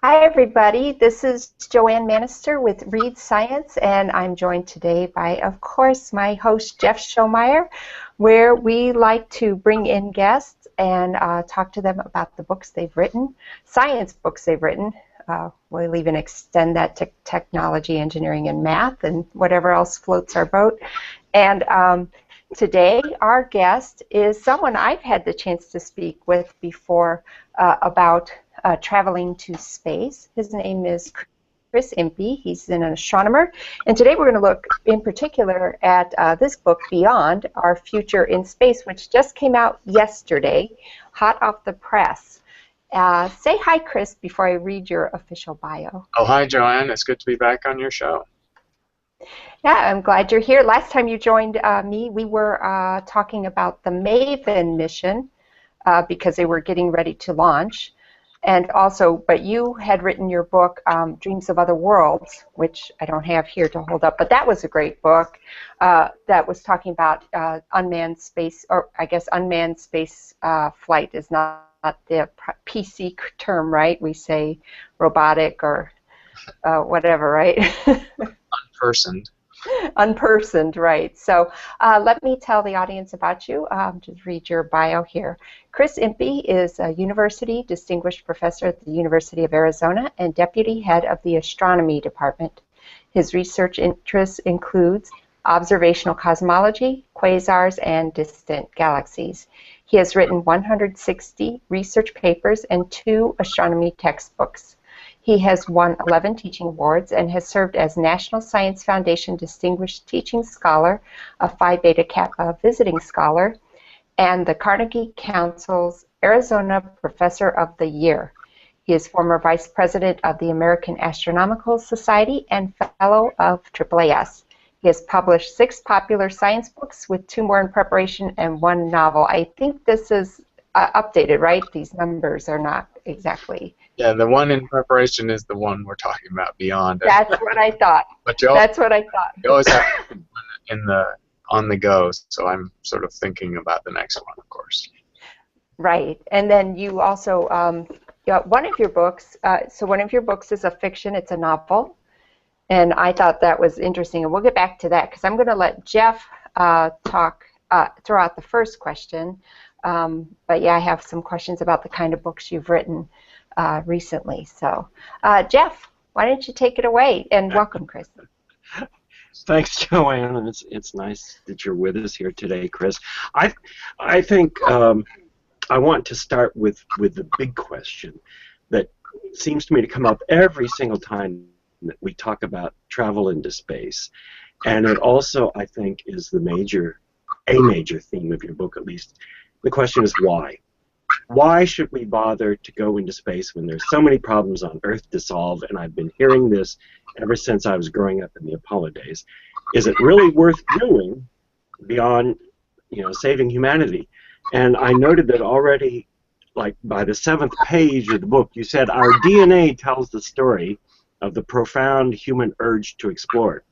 Hi, everybody. This is Joanne Manister with Read Science, and I'm joined today by, of course, my host, Jeff Schomeyer, where we like to bring in guests and talk to them about the books they've written, science books they've written. We'll even extend that to technology, engineering, and math, and whatever else floats our boat. And today, our guest is someone I've had the chance to speak with before about traveling to space. His name is Chris Impey. He's an astronomer. And today we're going to look in particular at this book, Beyond Our Future in Space, which just came out yesterday, hot off the press. Say hi, Chris, before I read your official bio. Oh, hi, Joanne. It's good to be back on your show. Yeah, I'm glad you're here. Last time you joined me, we were talking about the Maven mission because they were getting ready to launch. And also, but you had written your book, Dreams of Other Worlds, which I don't have here to hold up, but that was a great book that was talking about unmanned space, or I guess unmanned space flight is not the PC term, right? We say robotic or whatever, right? Unpersoned. Unpersoned, right. So let me tell the audience about you. Just read your bio here. Chris Impey is a University Distinguished Professor at the University of Arizona and Deputy Head of the Astronomy Department. His research interests includes observational cosmology, quasars, and distant galaxies. He has written 160 research papers and 2 astronomy textbooks. He has won 11 teaching awards and has served as National Science Foundation Distinguished Teaching Scholar, a Phi Beta Kappa Visiting Scholar, and the Carnegie Council's Arizona Professor of the Year. He is former Vice President of the American Astronomical Society and Fellow of AAAS. He has published 6 popular science books with 2 more in preparation and 1 novel. I think this is updated, right? These numbers are not exactly. Yeah, the one in preparation is the one we're talking about, Beyond. That's what I thought. That's what I thought. You always have on the go, so I'm sort of thinking about the next one, of course. Right, and then you also one of your books. So one of your books is a fiction. It's a novel, and I thought that was interesting. And we'll get back to that because I'm going to let Jeff throw out the first question. But yeah, I have some questions about the kind of books you've written recently. So, Jeff, why don't you take it away? And welcome, Chris. Thanks, Joanne, and it's nice that you're with us here today, Chris. I think I want to start with the big question that seems to me to come up every single time that we talk about travel into space, and it also I think is a major theme of your book, at least. The question is why. Why should we bother to go into space when there's so many problems on Earth to solve? And I've been hearing this ever since I was growing up in the Apollo days. Is it really worth doing beyond, saving humanity? And I noted that already, like by the 7th page of the book, you said our DNA tells the story of the profound human urge to explore.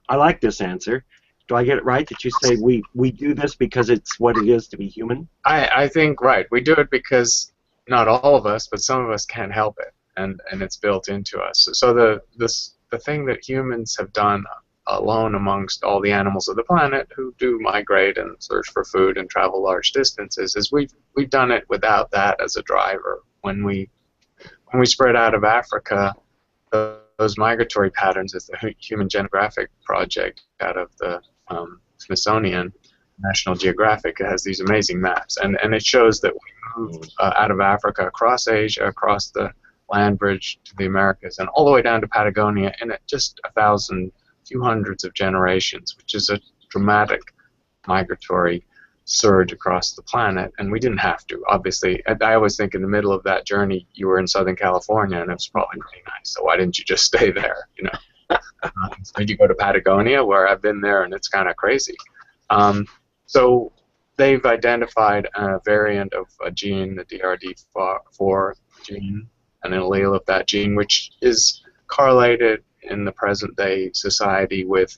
I like this answer. Do I get it right that you say we do this because it's what it is to be human? I think, right. We do it because not all of us, but some of us can't help it, and it's built into us. So the thing that humans have done alone amongst all the animals of the planet who do migrate and search for food and travel large distances is we've done it without that as a driver. When we spread out of Africa, those migratory patterns, as the Human Genographic Project out of the Smithsonian, National Geographic, it has these amazing maps, and it shows that we moved out of Africa, across Asia, across the land bridge to the Americas, and all the way down to Patagonia in just few hundreds of generations, which is a dramatic migratory surge across the planet, and we didn't have to. Obviously, I always think in the middle of that journey, you were in Southern California, and it was probably pretty nice. So why didn't you just stay there? Did you go to Patagonia, where I've been there, and it's kind of crazy. So they've identified a variant of a gene, the DRD4 gene, an allele of that gene, which is correlated in the present-day society with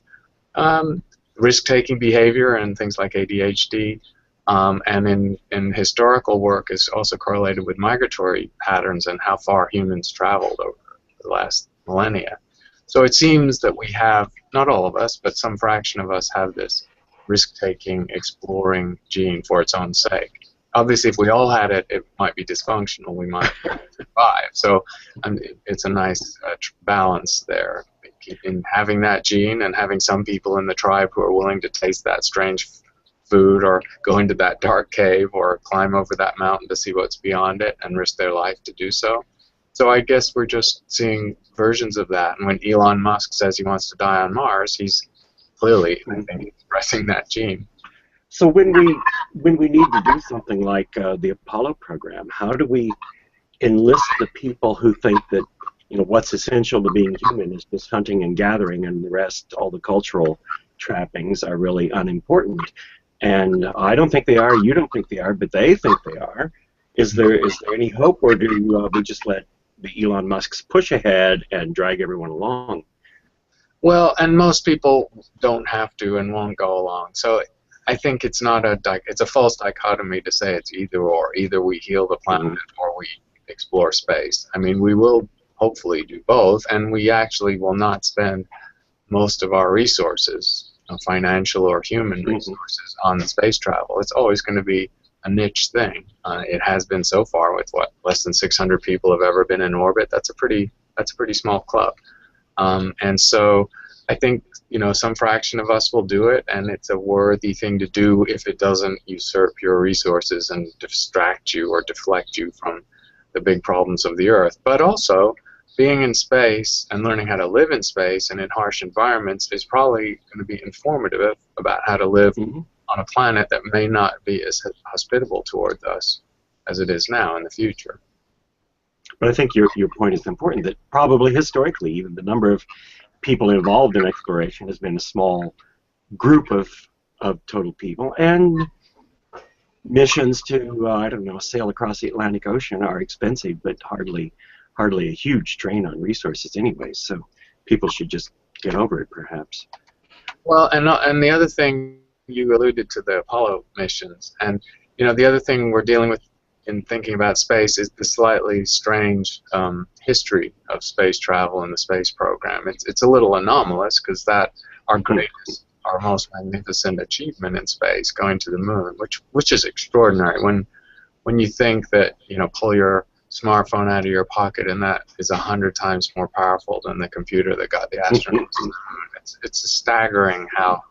risk-taking behavior and things like ADHD, And in historical work is also correlated with migratory patterns and how far humans traveled over the last millennia. So it seems that we have, not all of us, but some fraction of us have this risk-taking, exploring gene for its own sake. Obviously, if we all had it, it might be dysfunctional. We might survive. So it's a nice balance there in having that gene and having some people in the tribe who are willing to taste that strange food or go into that dark cave or climb over that mountain to see what's beyond it and risk their life to do so. So I guess we're just seeing versions of that. And when Elon Musk says he wants to die on Mars, he's clearly, I think, expressing that gene. So when we need to do something like the Apollo program, how do we enlist the people who think that what's essential to being human is just hunting and gathering, and the rest, all the cultural trappings, are really unimportant? And I don't think they are. You don't think they are, but they think they are. Is there any hope, or do we just let the Elon Musks push ahead and drag everyone along? Well, and most people don't have to and won't go along. So I think it's not it's a false dichotomy to say it's either or. Either we heal the planet or we explore space. I mean, we will hopefully do both, and we actually will not spend most of our resources, financial or human resources, on space travel. It's always going to be a niche thing. It has been so far with less than 600 people have ever been in orbit. That's a pretty small club. And so I think some fraction of us will do it, and it's a worthy thing to do if it doesn't usurp your resources and distract you or deflect you from the big problems of the Earth. But also, being in space and learning how to live in space and in harsh environments is probably going to be informative about how to live on a planet that may not be as hospitable towards us as it is now in the future. But I think your point is important, that probably historically even the number of people involved in exploration has been a small group of total people, and missions to, I don't know, sail across the Atlantic Ocean are expensive, but hardly a huge strain on resources anyway, so people should just get over it, perhaps. Well, and the other thing, you alluded to the Apollo missions, and the other thing we're dealing with in thinking about space is the slightly strange history of space travel and the space program. It's a little anomalous because our greatest, our most magnificent achievement in space, going to the moon, which is extraordinary. When you think that pull your smartphone out of your pocket and that is 100 times more powerful than the computer that got the astronauts to the moon. It's staggering how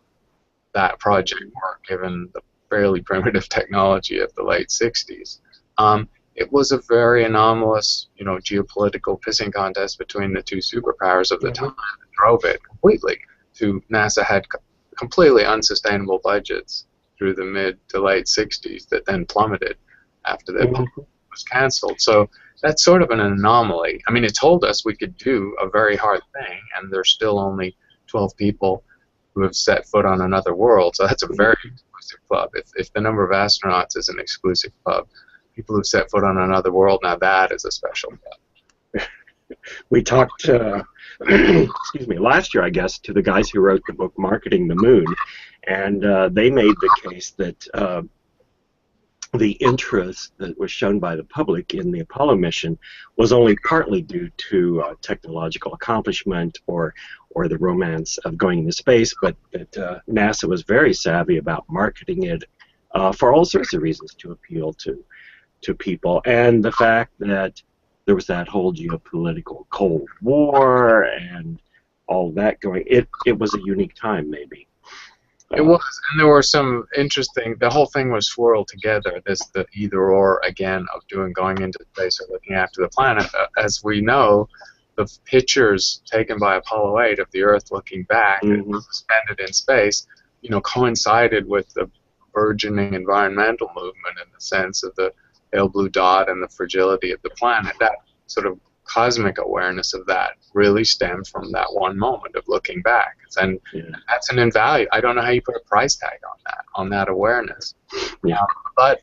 that project worked given the fairly primitive technology of the late 60s. It was a very anomalous, geopolitical pissing contest between the two superpowers of the time that drove it completely. NASA had completely unsustainable budgets through the mid to late 60s that then plummeted after the was canceled. So that's sort of an anomaly. I mean, it told us we could do a very hard thing, and there's still only 12 people who have set foot on another world. So that's a very exclusive club. If the number of astronauts is an exclusive club, people who've set foot on another world, now that is a special club. We talked, excuse me, last year, I guess, to the guys who wrote the book Marketing the Moon, and they made the case that the interest that was shown by the public in the Apollo mission was only partly due to technological accomplishment or the romance of going into space, but that NASA was very savvy about marketing it for all sorts of reasons to appeal to people, and the fact that there was that whole geopolitical Cold War and all that going. It was a unique time, maybe. It was, and there were some interesting. The whole thing was swirled together. The either or again of going into space or looking after the planet. As we know, the pictures taken by Apollo 8 of the Earth looking back, suspended in space, coincided with the burgeoning environmental movement in the sense of the pale blue dot and the fragility of the planet. That sort of cosmic awareness of that really stemmed from that one moment of looking back, and that's an invaluable. I don't know how you put a price tag on that awareness. But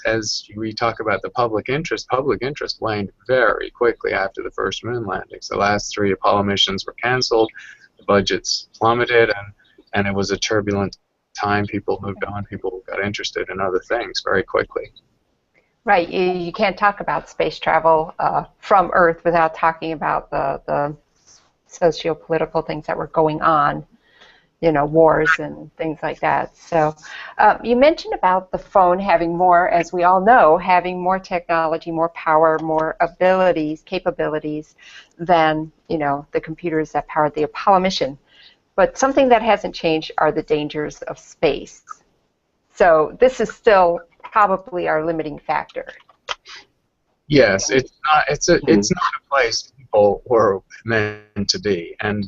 as we talk about the public interest waned very quickly after the first moon landings. The last 3 Apollo missions were canceled, the budgets plummeted, and it was a turbulent time, people moved on. People got interested in other things very quickly. Right. You can't talk about space travel from Earth without talking about the socio-political things that were going on, wars and things like that. So you mentioned about the phone having more, as we all know, having more technology, more power, more capabilities than, the computers that powered the Apollo mission. But something that hasn't changed are the dangers of space. So this is still probably our limiting factor. Yes, it's not a place people were meant to be, and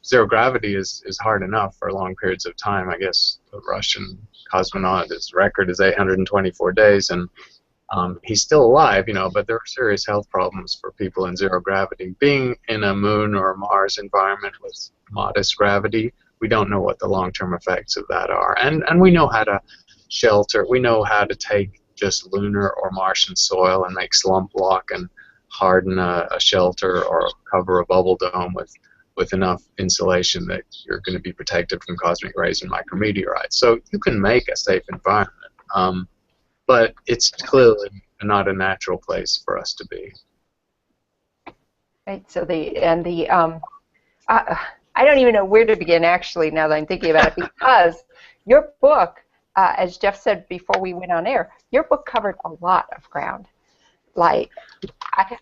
zero gravity is hard enough for long periods of time. I guess the Russian cosmonaut, his record is 824 days, and he's still alive, but there are serious health problems for people in zero gravity. Being in a moon or a Mars environment with modest gravity, we don't know what the long-term effects of that are, and we know how to shelter. We know how to take just lunar or Martian soil and make slump block and harden a shelter or cover a bubble dome with enough insulation that you're going to be protected from cosmic rays and micrometeorites. So you can make a safe environment, but it's clearly not a natural place for us to be. Right. So I don't even know where to begin, actually, now that I'm thinking about it, because your book, as Jeff said before we went on air, your book covered a lot of ground. Like,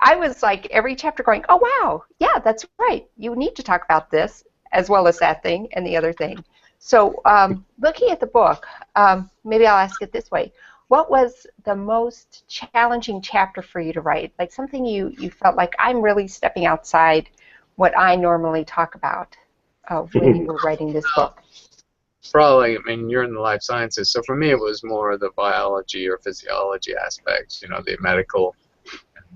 I was like every chapter going, oh, wow, yeah, that's right. You need to talk about this as well as that thing and the other thing. So looking at the book, maybe I'll ask it this way. What was the most challenging chapter for you to write? Like something you felt like, I'm really stepping outside what I normally talk about when you were writing this book? Probably, you're in the life sciences, so for me it was more the biology or physiology aspects, the medical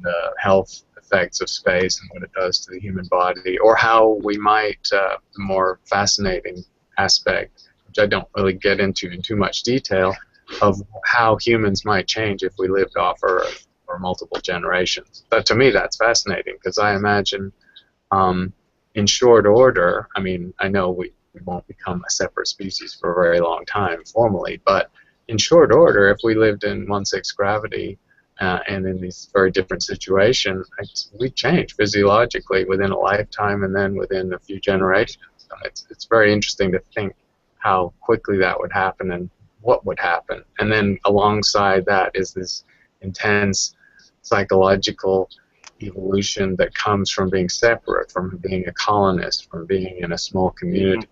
and health effects of space and what it does to the human body, or how we might, the more fascinating aspect, which I don't really get into in too much detail, of how humans might change if we lived off Earth for multiple generations. But to me that's fascinating, because I imagine in short order, I know we won't become a separate species for a very long time formally, but in short order, if we lived in 1/6 gravity and in these very different situations, we change physiologically within a lifetime and then within a few generations. It's very interesting to think how quickly that would happen and what would happen. And then alongside that is this intense psychological evolution that comes from being separate, from being a colonist, from being in a small community,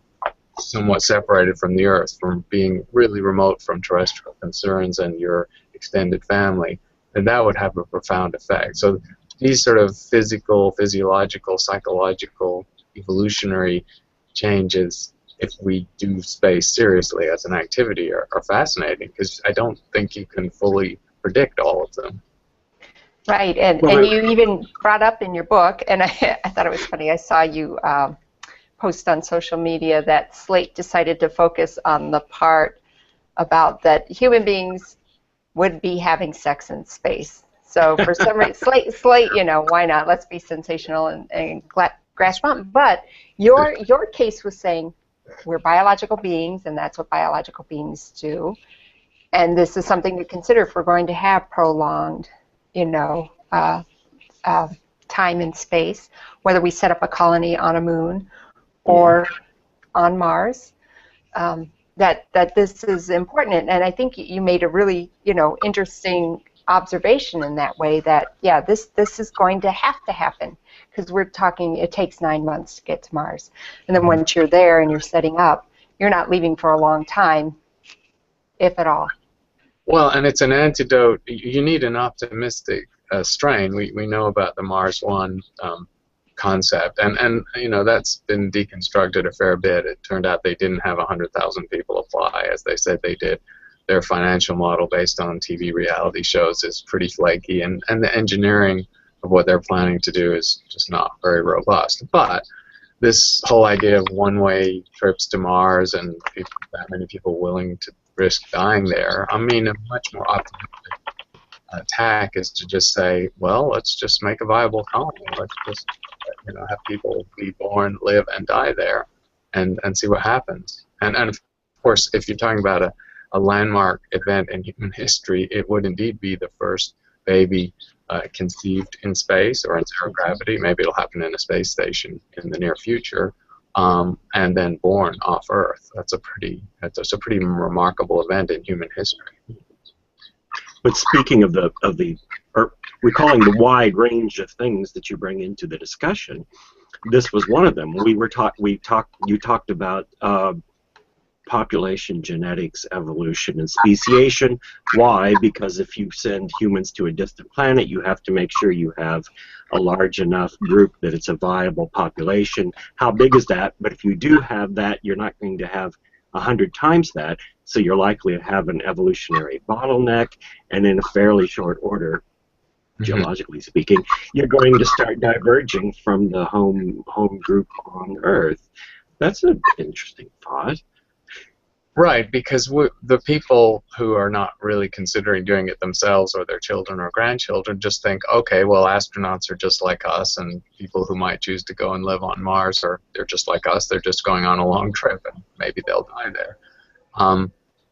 somewhat separated from the Earth, from being really remote from terrestrial concerns and your extended family, and that would have a profound effect. So these sort of physical, physiological, psychological, evolutionary changes, if we do space seriously as an activity, are fascinating, because I don't think you can fully predict all of them. Right, and you even brought up in your book, and I thought it was funny, I saw you post on social media that Slate decided to focus on the part about that human beings would be having sex in space. So for some reason, Slate, why not? Let's be sensational and grasp on. But your case was saying we're biological beings, and that's what biological beings do. And this is something to consider if we're going to have prolonged, time in space, whether we set up a colony on a moon or on Mars, that this is important. And I think you made a really, interesting observation in that way that, yeah, this is going to happen, because we're talking, it takes 9 months to get to Mars. And then once you're there and you're setting up, you're not leaving for a long time, if at all. Well, and it's an antidote. You need an optimistic strain. We know about the Mars One concept, and that's been deconstructed a fair bit. It turned out they didn't have 100,000 people apply, as they said they did. Their financial model based on TV reality shows is pretty flaky, and the engineering of what they're planning to do is just not very robust. But this whole idea of one-way trips to Mars and that many people willing to risk dying there, a much more optimistic tack is to just say, well, let's just make a viable colony. Let's just have people be born, live, and die there, and see what happens. And of course, if you're talking about a landmark event in human history, it would indeed be the first baby conceived in space or in zero gravity. Maybe it'll happen in a space station in the near future, and then born off Earth. That's a pretty remarkable event in human history. But speaking of or recalling the wide range of things that you bring into the discussion, this was one of them. You talked about population, genetics, evolution, and speciation. Why? Because if you send humans to a distant planet, you have to make sure you have a large enough group that it's a viable population. How big is that? But if you do have that, you're not going to have 100 times that, so you're likely to have an evolutionary bottleneck, and in a fairly short order, geologically speaking, you're going to start diverging from the home group on Earth. That's an interesting thought. Right, because the people who are not really considering doing it themselves or their children or grandchildren just think, okay, well, astronauts are just like us, and people who might choose to go and live on Mars they're just like us, they're just going on a long trip, and maybe they'll die there.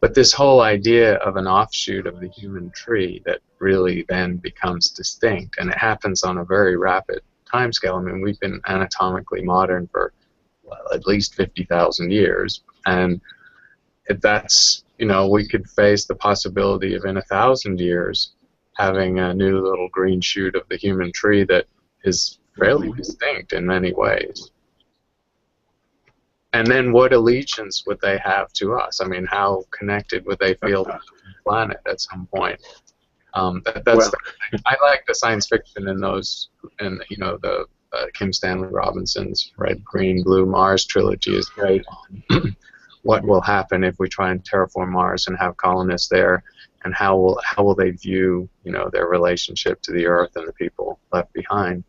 But this whole idea of an offshoot of the human tree that really then becomes distinct, and it happens on a very rapid timescale. I mean, we've been anatomically modern for, well, at least 50,000 years, and that's, we could face the possibility of in 1,000 years having a new little green shoot of the human tree that is fairly distinct in many ways. And then what allegiance would they have to us? I mean, how connected would they feel to the planet at some point? I like the science fiction in those, and the Kim Stanley Robinson's Red, Green, Blue Mars trilogy is great on what will happen if we try and terraform Mars and have colonists there, and how will they view their relationship to the Earth and the people left behind.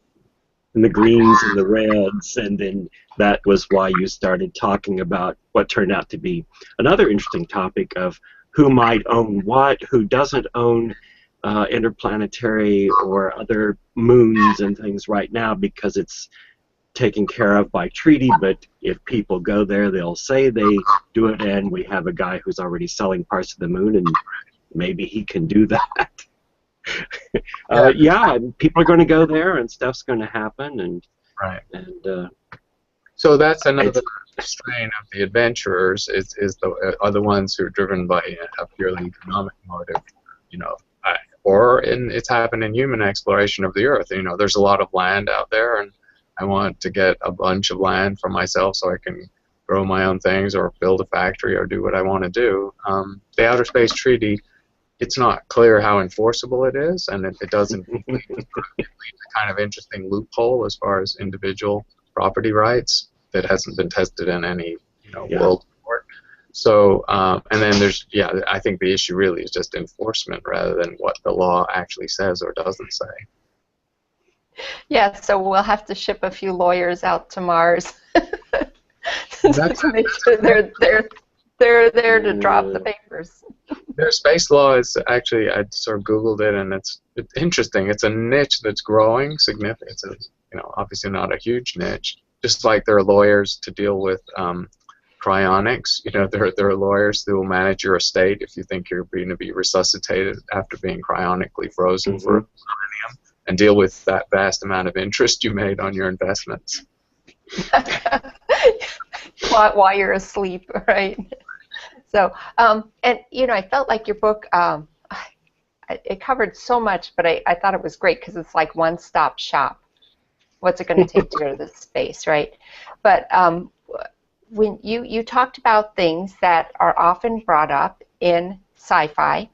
And the greens and the reds, and then that was why you started talking about what turned out to be another interesting topic of who might own what, who doesn't own interplanetary or other moons and things right now, because it's taken care of by treaty, but if people go there, they'll say they do it, and we have a guy who's already selling parts of the moon, and maybe he can do that. Yeah, people are going to go there, and stuff's going to happen, and so that's another strain of the adventurers are the ones who are driven by a purely economic motive, it's happened in human exploration of the Earth. There's a lot of land out there, and I want to get a bunch of land for myself so I can grow my own things or build a factory or do what I want to do. The Outer Space Treaty, it's not clear how enforceable it is, and it doesn't lead to kind of interesting loophole as far as individual property rights that hasn't been tested in any world court. So, and then I think the issue really is just enforcement rather than what the law actually says or doesn't say. Yeah, so we'll have to ship a few lawyers out to Mars to make sure they're there to drop the papers. Their space law is actually, I sort of Googled it, and it's interesting. It's a niche that's growing significantly. It's obviously not a huge niche. Just like there are lawyers to deal with cryonics. There are lawyers who will manage your estate if you think you're going to be resuscitated after being cryonically frozen for a millennium, and deal with that vast amount of interest you made on your investments. While you're asleep, right? So, and I felt like your book, it covered so much, but I thought it was great because it's like one-stop shop. What's it going to take to go to this space, right? But when you talked about things that are often brought up in sci-fi,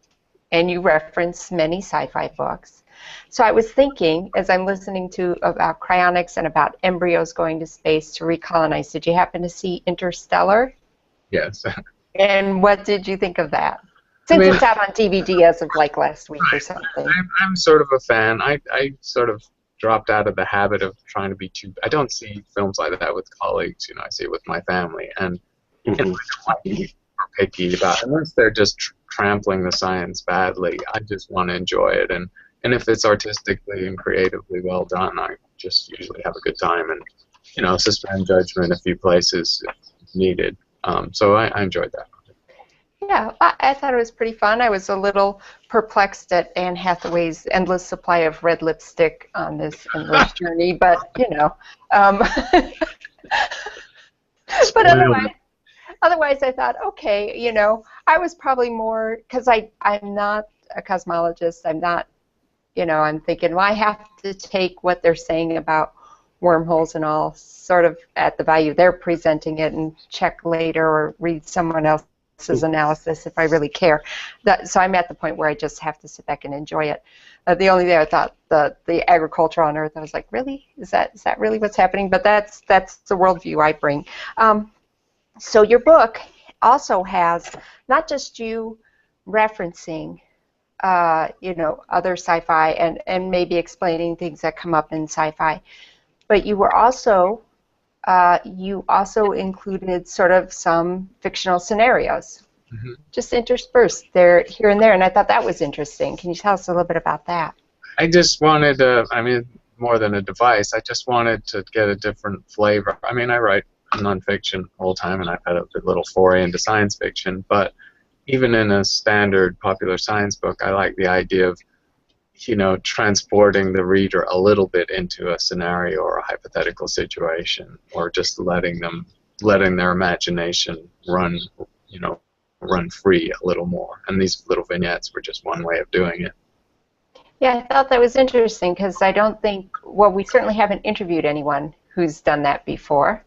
and you reference many sci-fi books. So I was thinking, as I'm listening to about cryonics and about embryos going to space to recolonize, did you happen to see Interstellar? Yes. And what did you think of that? Since it's out on DVD as of like last week or something. I'm sort of a fan. I sort of dropped out of the habit of trying to be too... I don't see films like that with colleagues. I see it with my family. And I don't want to be picky about it. Unless they're just trampling the science badly, I just want to enjoy it. And if it's artistically and creatively well done, I just usually have a good time and, suspend judgment a few places if needed. So I enjoyed that. Yeah, I thought it was pretty fun. I was a little perplexed at Anne Hathaway's endless supply of red lipstick on this endless journey, but you know, um, but Spoiler. otherwise I thought, okay, you know, I was probably more because I'm not a cosmologist. I'm not, you know, I'm thinking, well, I have to take what they're saying about wormholes and all sort of at the value they're presenting it and check later or read someone else's analysis if I really care. So I'm at the point where I just have to sit back and enjoy it. The only thing I thought the agriculture on Earth, I was like, really? Is that really what's happening? But that's the worldview I bring. So your book also has not just you referencing you know, other sci-fi and maybe explaining things that come up in sci-fi. But you also included sort of some fictional scenarios, Hmm. just interspersed there, here and there, and I thought that was interesting. Can you tell us a little bit about that? I just wanted I mean, more than a device, I just wanted to get a different flavor. I mean, I write nonfiction all the time, and I've had a little foray into science fiction, but even in a standard popular science book, I like the idea of, you know, transporting the reader a little bit into a scenario or a hypothetical situation, or just letting their imagination run, you know, run free a little more. And these little vignettes were just one way of doing it. Yeah, I thought that was interesting because I don't think, well, we certainly haven't interviewed anyone who's done that before.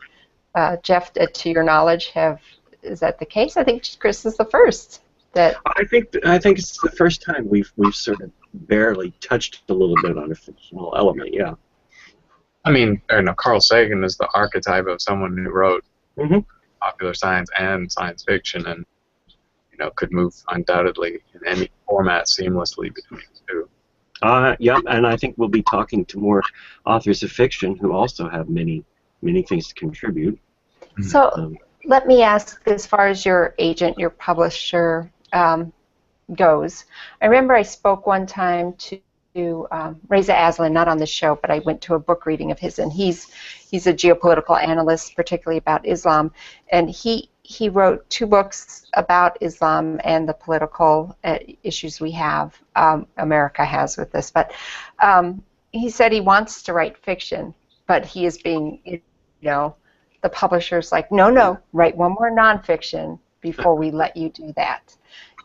Jeff, to your knowledge, is that the case? I think Chris is the first that. I think it's the first time we've sort of barely touched a little bit on a fictional element. Yeah. I mean, you know, Carl Sagan is the archetype of someone who wrote Hmm. popular science and science fiction, and you know, could move undoubtedly in any format seamlessly between the two. Yeah, and I think we'll be talking to more authors of fiction who also have many things to contribute. So Um, let me ask, as far as your agent, your publisher goes, I remember I spoke one time to Reza Aslan, not on the show, but I went to a book reading of his, and he's a geopolitical analyst, particularly about Islam, and he wrote 2 books about Islam and the political issues we have, America has with this. But he said he wants to write fiction, but he is being, you know, the publisher's like, no, write one more nonfiction before we let you do that.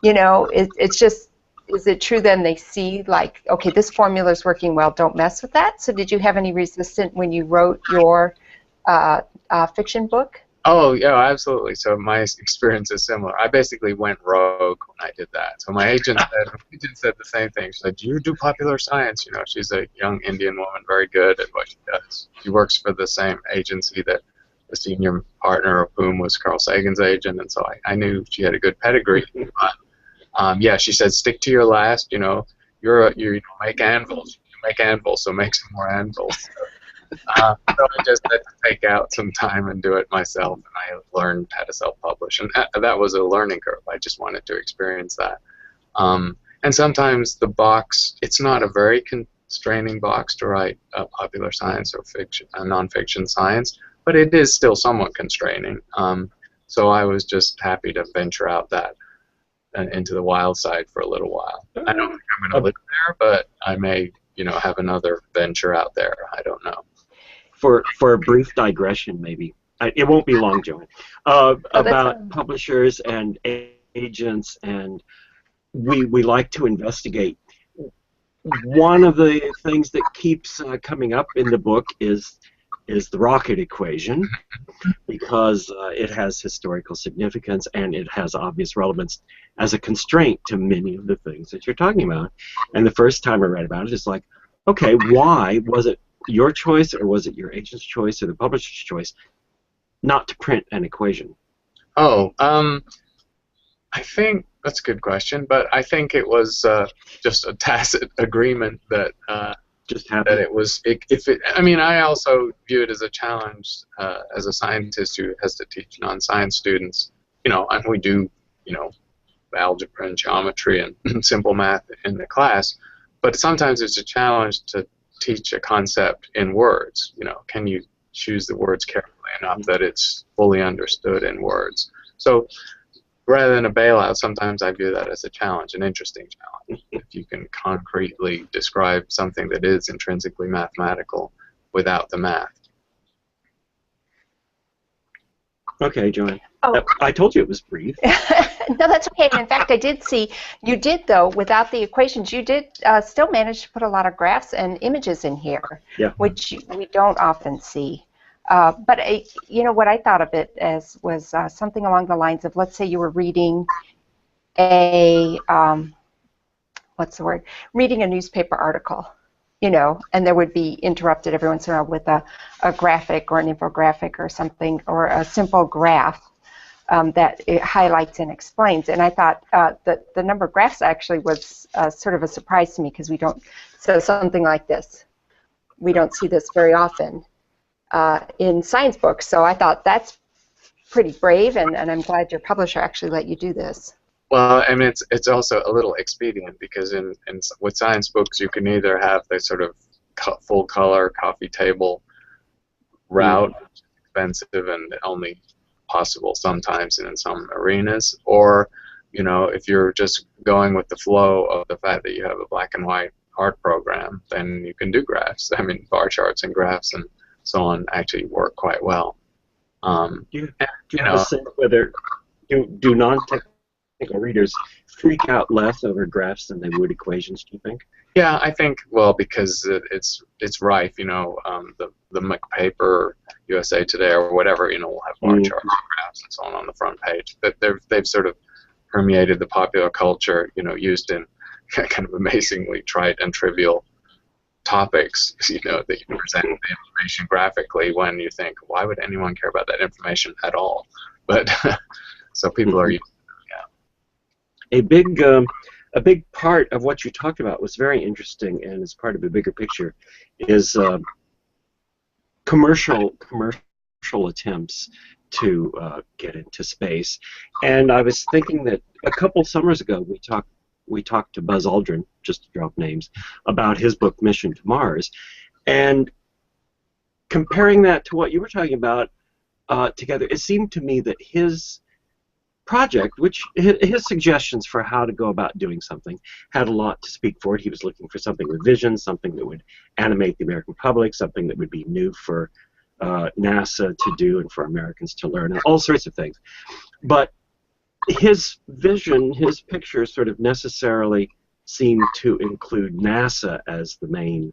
You know, it's just, is it true then they see like, okay, this formula is working well, don't mess with that? So did you have any resistance when you wrote your fiction book? Oh, yeah, absolutely. So my experience is similar. I basically went rogue when I did that. So my agent said the same thing. She said, "Do you do popular science?" You know, she's a young Indian woman, very good at what she does. She works for the same agency that the senior partner of whom was Carl Sagan's agent, and so I knew she had a good pedigree. But yeah, she said, "Stick to your last. You know, you make anvils. You make anvils, so make some more anvils." So I just had to take out some time and do it myself, and I learned how to self-publish, and that was a learning curve. I just wanted to experience that. And sometimes the box, it's not a very constraining box to write popular science or fiction, nonfiction science, but it is still somewhat constraining. So I was just happy to venture out that into the wild side for a little while. I don't think I'm going to live there, but I may, you know, have another venture out there. I don't know. for a brief digression, maybe it won't be long, Joanne, Oh, that's about publishers and agents, and we like to investigate. One of the things that keeps coming up in the book is the rocket equation, because it has historical significance and it has obvious relevance as a constraint to many of the things that you're talking about. And the first time I read about it, it's like, okay, why was it your choice, or was it your agent's choice, or the publisher's choice not to print an equation? Oh, I think that's a good question, but I think it was just a tacit agreement that Just that happened. it was. If it, I mean, I also view it as a challenge as a scientist who has to teach non-science students. You know, and we do, you know, algebra and geometry and simple math in the class, but sometimes it's a challenge to teach a concept in words. You know, can you choose the words carefully enough that it's fully understood in words? So rather than a bailout, sometimes I view that as a challenge, an interesting challenge. If you can concretely describe something that is intrinsically mathematical without the math. Okay, Joanne. Oh. I told you it was brief. No, that's okay. And in fact, I did see you did, though, without the equations, you did still manage to put a lot of graphs and images in here, Yeah. which we don't often see. But you know, what I thought of it as was something along the lines of, let's say you were reading a what's the word? Reading a newspaper article, you know, and there would be interrupted every once in a while with a graphic or an infographic or something, or a simple graph that it highlights and explains. And I thought that the number of graphs actually was sort of a surprise to me, because we don't, so something like this, we don't see this very often in science books. So I thought that's pretty brave, and I'm glad your publisher actually let you do this. Well, I mean, it's also a little expedient, because with science books you can either have the sort of full color coffee table route, which is expensive and only possible sometimes in some arenas, or, you know, if you're just going with the flow of the fact that you have a black and white art program, then you can do graphs. I mean, bar charts and graphs and so on actually work quite well. Do you have a sense whether do non-technical readers freak out less over graphs than they would equations, do you think? Yeah, I think, well, because it's rife, you know, the McPaper USA Today or whatever, you know, will have bar charts and graphs and so on the front page. But they've sort of permeated the popular culture, you know, used in kind of amazingly trite and trivial topics, you know, that you present the information graphically when you think, why would anyone care about that information at all? But so people are using it, yeah. A big part of what you talked about was very interesting, and as part of a bigger picture, is commercial attempts to get into space. And I was thinking that a couple summers ago we talked to Buzz Aldrin, just to drop names, about his book Mission to Mars, and comparing that to what you were talking about together, it seemed to me that his project, which his suggestions for how to go about doing something, had a lot to speak for it. He was looking for something with vision, something that would animate the American public, something that would be new for NASA to do and for Americans to learn, and all sorts of things. But his vision, his picture, sort of necessarily seemed to include NASA as the main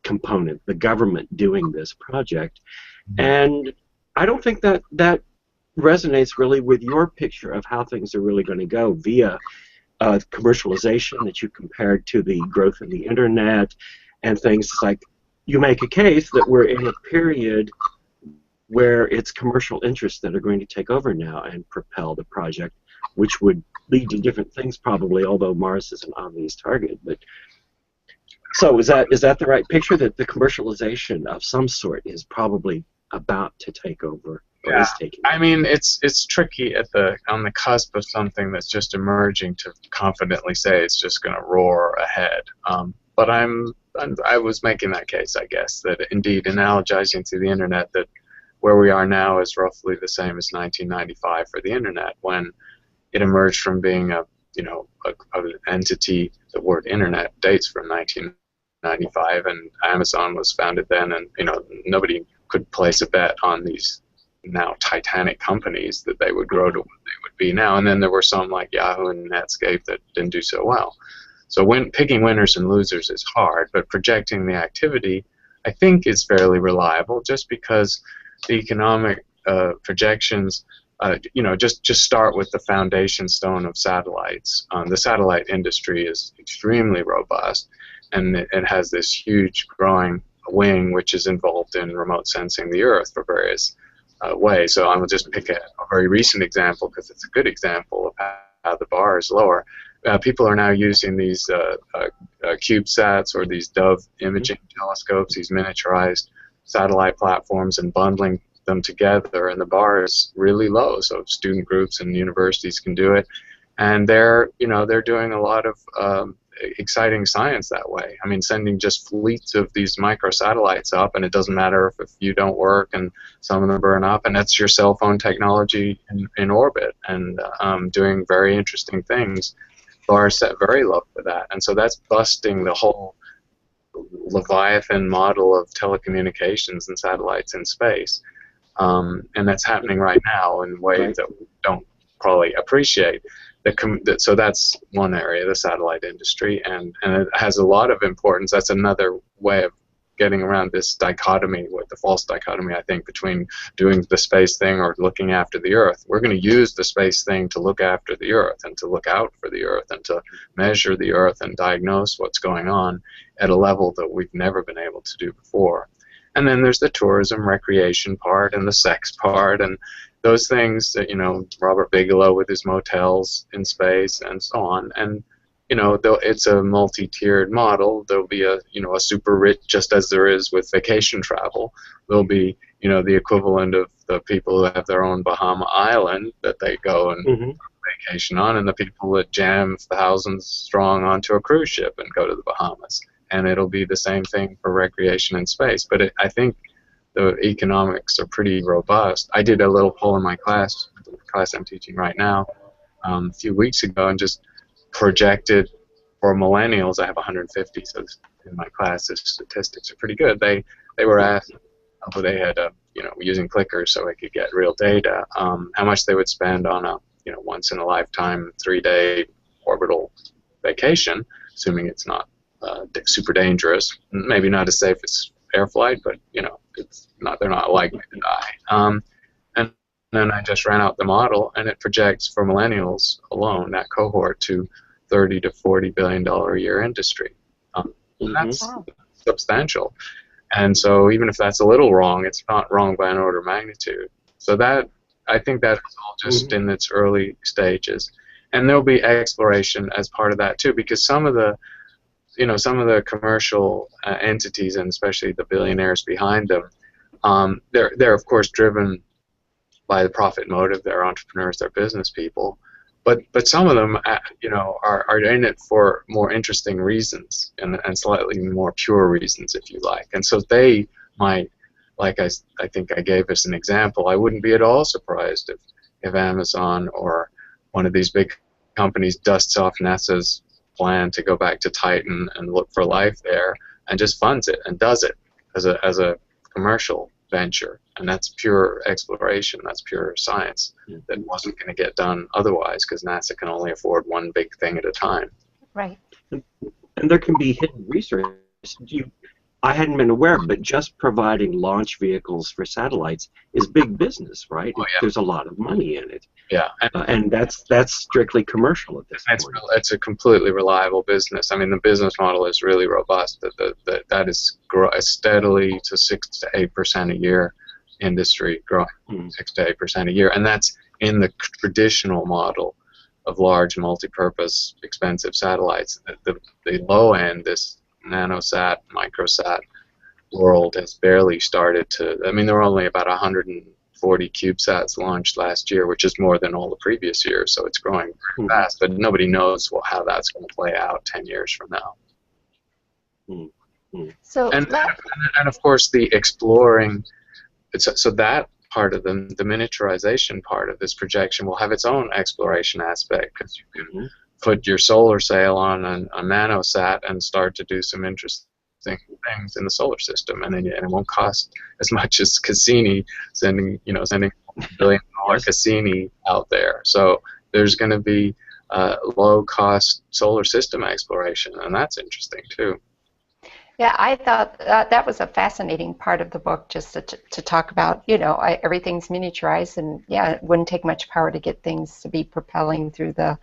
component, the government doing this project. And I don't think that resonates really with your picture of how things are really going to go via commercialization that you compared to the growth of the internet and things. Like, you make a case that we're in a period where it's commercial interests that are going to take over now and propel the project, which would lead to different things probably, although Mars is an obvious target. But so is that the right picture, that the commercialization of some sort is probably about to take over? Yeah, I mean, it's tricky on the cusp of something that's just emerging to confidently say it's just going to roar ahead. But I was making that case, I guess, that indeed, analogizing to the internet, that where we are now is roughly the same as 1995 for the internet, when it emerged from being an entity. The word internet dates from 1995, and Amazon was founded then, and you know, nobody could place a bet on these now titanic companies that they would grow to what they would be now. And then there were some like Yahoo and Netscape that didn't do so well. So picking winners and losers is hard, but projecting the activity, I think, is fairly reliable, just because the economic projections, you know, just start with the foundation stone of satellites. The satellite industry is extremely robust, and it has this huge growing wing which is involved in remote sensing the Earth for various way. So I will just pick a very recent example because it's a good example of how the bar is lower. People are now using these CubeSats or these Dove imaging telescopes, these miniaturized satellite platforms, and bundling them together, and the bar is really low. So student groups and universities can do it, and they're doing a lot of exciting science that way. I mean, sending just fleets of these microsatellites up, and it doesn't matter if a few don't work and some of them burn up, and that's your cell phone technology in orbit and doing very interesting things. Bar set very low for that, and so that's busting the whole Leviathan model of telecommunications and satellites in space, and that's happening right now in ways that we don't probably appreciate. So that's one area, the satellite industry, and it has a lot of importance. That's another way of getting around this dichotomy, with the false dichotomy, I think, between doing the space thing or looking after the Earth. We're going to use the space thing to look after the Earth and to look out for the Earth and to measure the Earth and diagnose what's going on at a level that we've never been able to do before. And then there's the tourism, recreation part and the sex part and those things that, you know, Robert Bigelow with his motels in space and so on. And you know, though it's a multi-tiered model, there'll be a, you know, a super rich, just as there is with vacation travel. There'll be, you know, the equivalent of the people who have their own Bahama Island that they go and vacation on, and the people that jam thousands strong onto a cruise ship and go to the Bahamas. And it'll be the same thing for recreation in space. But I think the economics are pretty robust. I did a little poll in my class, the class I'm teaching right now, a few weeks ago, and just projected for millennials. I have 150, so in my class the statistics are pretty good. They were asked, they had you know, using clickers so they could get real data, how much they would spend on a, you know, once in a lifetime 3-day orbital vacation, assuming it's not super dangerous, maybe not as safe as air flight, but you know, it's not, they're not likely to die. And then I just ran out the model, and it projects for millennials alone, that cohort, to $30 to $40 billion a year industry. And that's substantial. And so even if that's a little wrong, it's not wrong by an order of magnitude. So that, I think that's all just in its early stages. And there'll be exploration as part of that too, because some of the, you know, some of the commercial entities, and especially the billionaires behind them, they're of course driven by the profit motive. They're entrepreneurs, they're business people, but some of them, you know, are in it for more interesting reasons and slightly more pure reasons, if you like. And so they might, like I think I gave us an example. I wouldn't be at all surprised if Amazon or one of these big companies dusts off NASA's plan to go back to Titan and look for life there, and just funds it and does it as a commercial venture. And that's pure exploration, that's pure science that wasn't going to get done otherwise, because NASA can only afford one big thing at a time. Right. And there can be hidden research. I hadn't been aware, but just providing launch vehicles for satellites is big business, right? Oh, yeah. There's a lot of money in it. Yeah. And that's strictly commercial at this point. It's a completely reliable business. I mean, the business model is really robust. That is steadily to 6 to 8% a year industry, growing 6 to 8% a year. And that's in the traditional model of large, multi-purpose, expensive satellites. The low end, this nanosat, microsat world has barely started to, I mean, there were only about 140 CubeSats launched last year, which is more than all the previous years, so it's growing very fast, but nobody knows how that's going to play out 10 years from now. So and of course the exploring, so that part of the miniaturization part of this projection will have its own exploration aspect, because you can put your solar sail on a nanosat and start to do some interesting things in the solar system, and it won't cost as much as Cassini sending $1 billion Cassini out there. So there's going to be low-cost solar system exploration, and that's interesting too. Yeah, I thought that was a fascinating part of the book, just to talk about, you know, everything's miniaturized, and yeah, it wouldn't take much power to get things to be propelling through the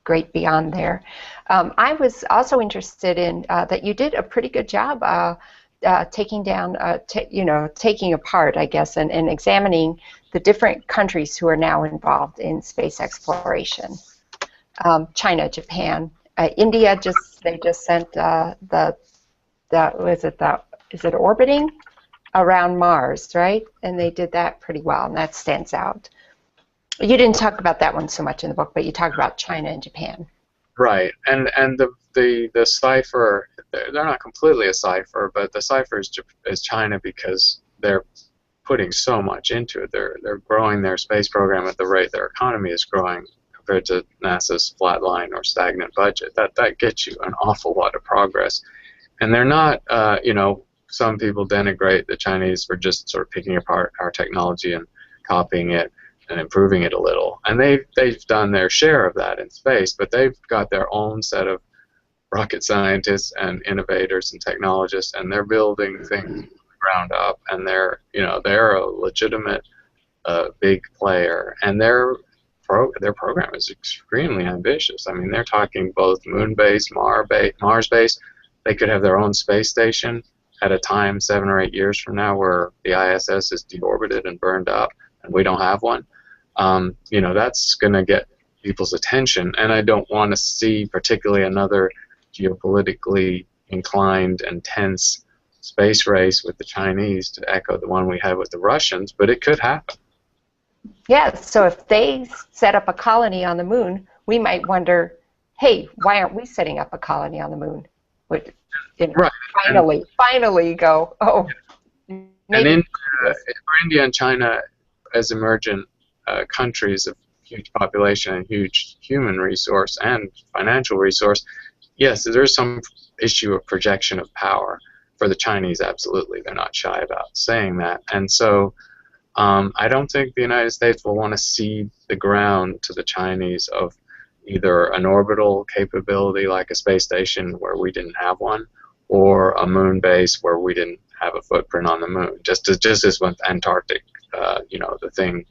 great beyond there. I was also interested in that you did a pretty good job taking down, taking apart, I guess, and examining the different countries who are now involved in space exploration. China, Japan, India they just sent is it orbiting around Mars, right? And they did that pretty well, and that stands out. You didn't talk about that one so much in the book, but you talked about China and Japan. Right, and the cipher, they're not completely a cipher, but the cipher is China because they're putting so much into it. They're growing their space program at the rate their economy is growing compared to NASA's flatline or stagnant budget. That gets you an awful lot of progress, and they're not. Some people denigrate the Chinese for just sort of picking apart our technology and copying it and improving it a little. And they've done their share of that in space, but they've got their own set of rocket scientists and innovators and technologists, and they're building things from the ground up, and they're a legitimate big player, and their program is extremely ambitious. I mean, they're talking both moon-based, Mars-based. They could have their own space station at a time 7 or 8 years from now where the ISS is deorbited and burned up, and we don't have one. That's going to get people's attention, and I don't want to see particularly another geopolitically inclined and tense space race with the Chinese to echo the one we had with the Russians, but it could happen. Yeah, so if they set up a colony on the moon, we might wonder, hey, why aren't we setting up a colony on the moon? Right. Finally go, oh. Maybe. And for India and China as emergent countries of huge population and huge human resource and financial resource, yes, there's some issue of projection of power. For the Chinese, absolutely. They're not shy about saying that. And so I don't think the United States will want to cede the ground to the Chinese of either an orbital capability like a space station where we didn't have one, or a moon base where we didn't have a footprint on the moon. Just as with Antarctic, the thing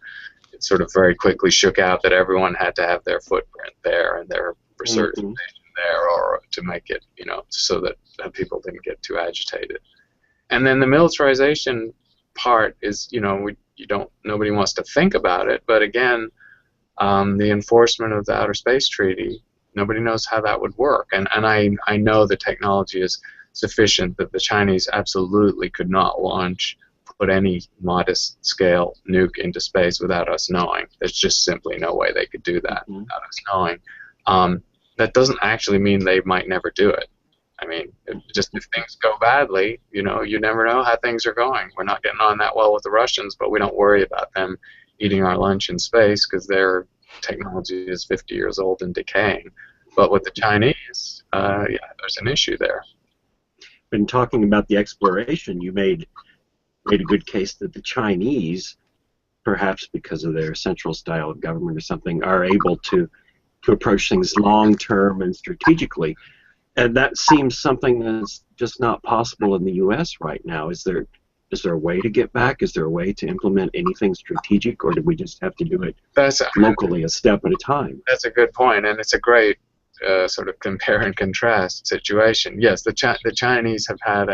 sort of very quickly shook out that everyone had to have their footprint there and their research station there, or to make it, so that people didn't get too agitated. And then the militarization part is, nobody wants to think about it, but again, the enforcement of the Outer Space Treaty, nobody knows how that would work. And I know the technology is sufficient that the Chinese absolutely could not put any modest scale nuke into space without us knowing. There's just simply no way they could do that without us knowing. That doesn't actually mean they might never do it. I mean, if things go badly, you never know how things are going. We're not getting on that well with the Russians, but we don't worry about them eating our lunch in space because their technology is 50 years old and decaying. But with the Chinese, there's an issue there. When talking about the exploration, you made a good case that the Chinese, perhaps because of their central style of government or something, are able to approach things long-term and strategically. And that seems something that's just not possible in the U.S. right now. Is there a way to get back? Is there a way to implement anything strategic, or do we just have to do it locally, a step at a time? That's a good point, and it's a great sort of compare and contrast situation. Yes, the Chinese have had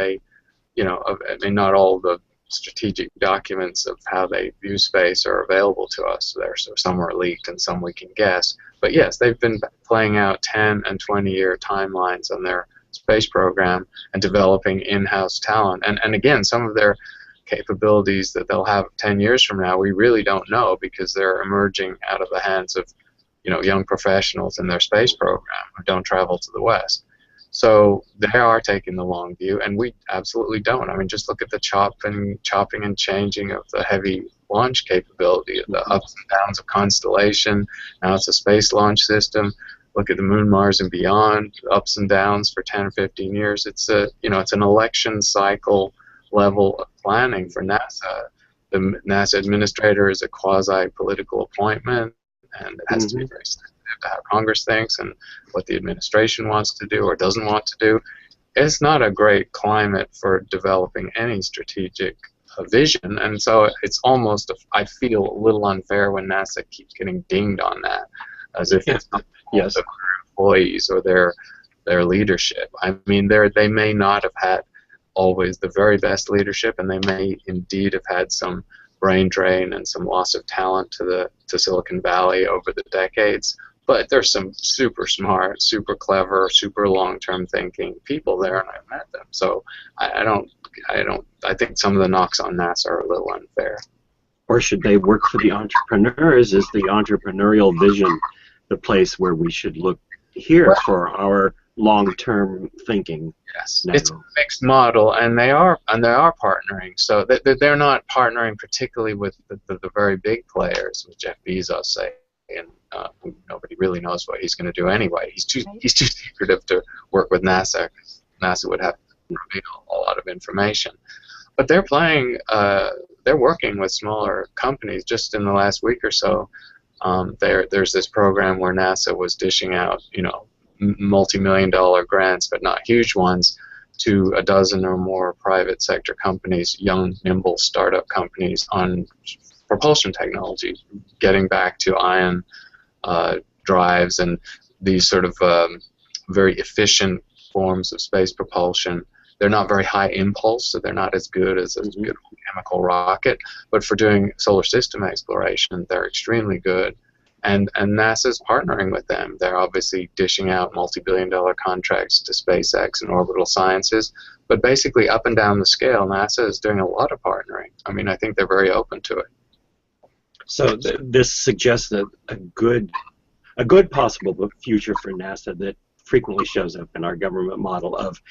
not all the strategic documents of how they view space are available to us. So some are leaked and some we can guess. But yes, they've been playing out 10 and 20-year timelines on their space program and developing in-house talent. And again, some of their capabilities that they'll have 10 years from now, we really don't know because they're emerging out of the hands of young professionals in their space program who don't travel to the West. So they are taking the long view, and we absolutely don't. I mean, just look at the chopping and changing of the heavy launch capability, the ups and downs of Constellation. Now it's a space launch system. Look at the Moon, Mars, and beyond, ups and downs for 10 or 15 years. It's it's an election cycle level of planning for NASA. The NASA administrator is a quasi-political appointment, and it has to be very sensitive to how Congress thinks and what the administration wants to do or doesn't want to do. It's not a great climate for developing any strategic vision, and so it's almost, I feel, a little unfair when NASA keeps getting dinged on that, as if it's not their employees or their leadership. I mean, they may not have had always the very best leadership, and they may indeed have had some brain drain and some loss of talent to Silicon Valley over the decades. But there's some super smart, super clever, super long-term thinking people there, and I've met them. So I think some of the knocks on NASA are a little unfair. or should they work for the entrepreneurs? Is the entrepreneurial vision the place where we should look here for our long-term thinking? Yes, now? it's a mixed model, and they are partnering. So they're not partnering particularly with the very big players, with Jeff Bezos, say, and who nobody really knows what he's going to do anyway. He's too secretive to work with NASA. NASA would have to reveal a lot of information. But they're playing. They're working with smaller companies. Just in the last week or so, there's this program where NASA was dishing out, multi-million-dollar grants, but not huge ones, to a dozen or more private sector companies, young, nimble startup companies, on propulsion technology, getting back to ion drives and these sort of very efficient forms of space propulsion. They're not very high impulse, so they're not as good as a beautiful chemical rocket, but for doing solar system exploration, they're extremely good. And NASA's partnering with them. They're obviously dishing out multi-billion-dollar contracts to SpaceX and Orbital Sciences, but basically up and down the scale, NASA is doing a lot of partnering. I mean, I think they're very open to it. So this suggests that a good possible future for NASA that frequently shows up in our government model of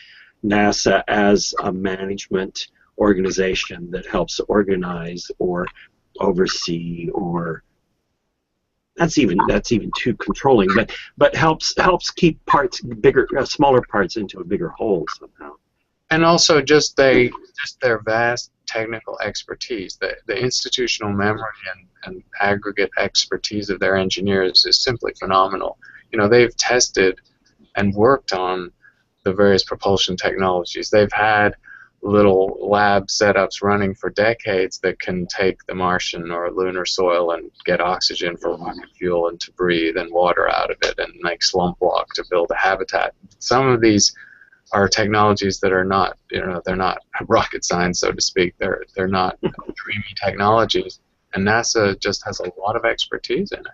NASA as a management organization that helps organize or oversee, or that's even too controlling, but helps keep smaller parts into a bigger whole somehow. And also just their vast technical expertise, the institutional memory and aggregate expertise of their engineers is simply phenomenal. They've tested and worked on the various propulsion technologies. They've had little lab setups running for decades that can take the Martian or lunar soil and get oxygen for rocket fuel and to breathe, and water out of it, and make slump walk to build a habitat. Some of these are technologies that are not, they're not rocket science, so to speak. They're not dreamy technologies, and NASA just has a lot of expertise in it.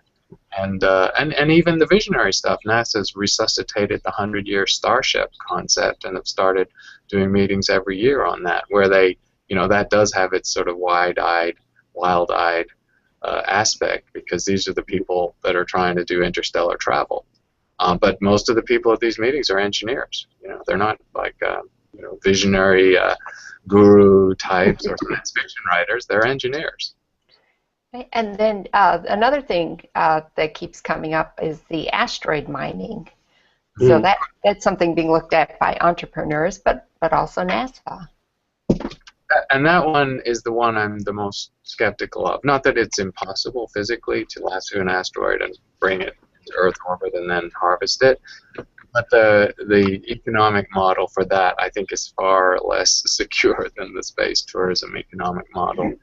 And even the visionary stuff. NASA's resuscitated the 100-year Starship concept and have started doing meetings every year on that, where they, that does have its sort of wide-eyed, wild-eyed aspect, because these are the people that are trying to do interstellar travel. But most of the people at these meetings are engineers. They're not like visionary guru types or science fiction writers. They're engineers. And then another thing that keeps coming up is the asteroid mining. So that's something being looked at by entrepreneurs, but also NASA. And that one is the one I'm the most skeptical of. Not that it's impossible physically to lasso an asteroid and bring it to Earth orbit and then harvest it, but the economic model for that, I think, is far less secure than the space tourism economic model.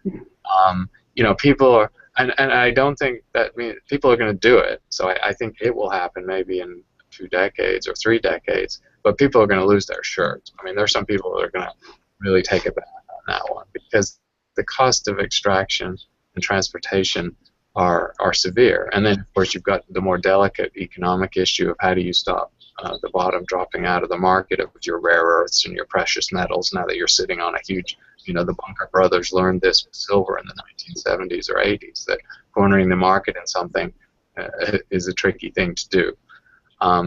People are, and I don't think that, people are going to do it, so I think it will happen maybe in 2 decades or 3 decades, but people are going to lose their shirts. There's some people that are going to really take it back on that one, because the cost of extraction and transportation are severe. And then, of course, you've got the more delicate economic issue of how do you stop the bottom dropping out of the market of your rare earths and your precious metals, now that you're sitting on a huge, the Bunker brothers learned this with silver in the 1970s or 80s, that cornering the market in something is a tricky thing to do.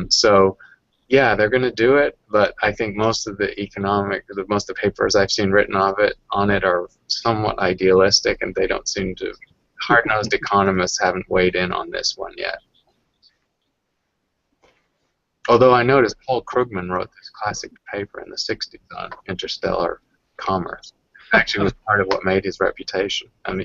So, yeah, they're going to do it, but I think most of the papers I've seen written on it are somewhat idealistic, and they don't seem to, hard-nosed economists haven't weighed in on this one yet. Although I noticed Paul Krugman wrote this classic paper in the 60s on interstellar commerce. Actually, was part of what made his reputation. I'm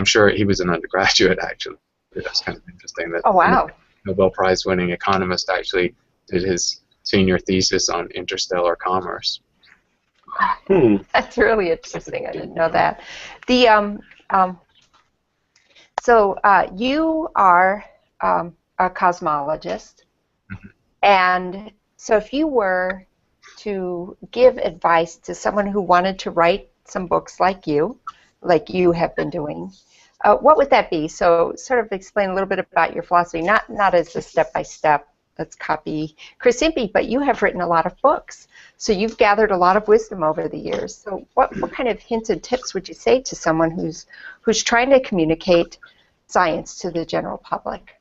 sure he was an undergraduate, actually. That's kind of interesting that Nobel Prize winning economist actually did his senior thesis on interstellar commerce. That's really interesting. I didn't know that. So you are a cosmologist, and so if you were to give advice to someone who wanted to write some books like you have been doing, what would that be? So sort of explain a little bit about your philosophy, not as a step-by-step let's copy Chris Impey, but you have written a lot of books. So you've gathered a lot of wisdom over the years. So what kind of hints and tips would you say to someone who's trying to communicate science to the general public?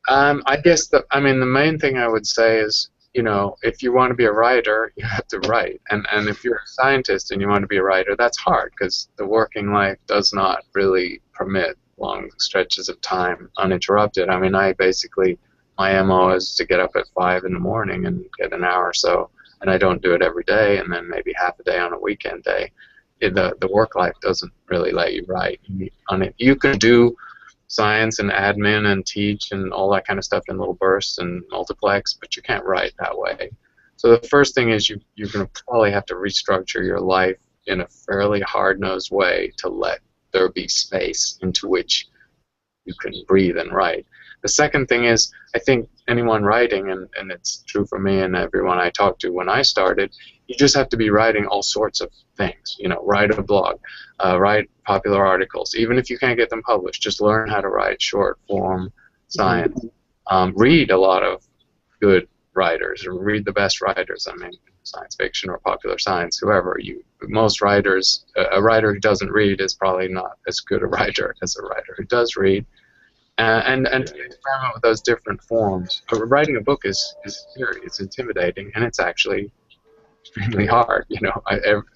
I guess the main thing I would say is, if you want to be a writer, you have to write. And if you're a scientist and you want to be a writer, that's hard because the working life does not really permit long stretches of time uninterrupted. I mean, my MO is to get up at 5 in the morning and get an hour or so, and I don't do it every day, and then maybe half a day on a weekend day. The work life doesn't really let you write. You can do science and admin and teach and all that kind of stuff in little bursts and multiplex, but you can't write that way. So the first thing is you're going to probably have to restructure your life in a fairly hard-nosed way to let there be space into which you can breathe and write. The second thing is, I think anyone writing, and it's true for me and everyone I talked to when I started, you just have to be writing all sorts of things. Write a blog, write popular articles. Even if you can't get them published, just learn how to write short form science. Read a lot of good writers, or read the best writers. I mean, science fiction or popular science, whoever. Most writers, a writer who doesn't read is probably not as good a writer as a writer who does read. And to experiment with those different forms. Writing a book is scary, it's intimidating, and it's actually extremely hard.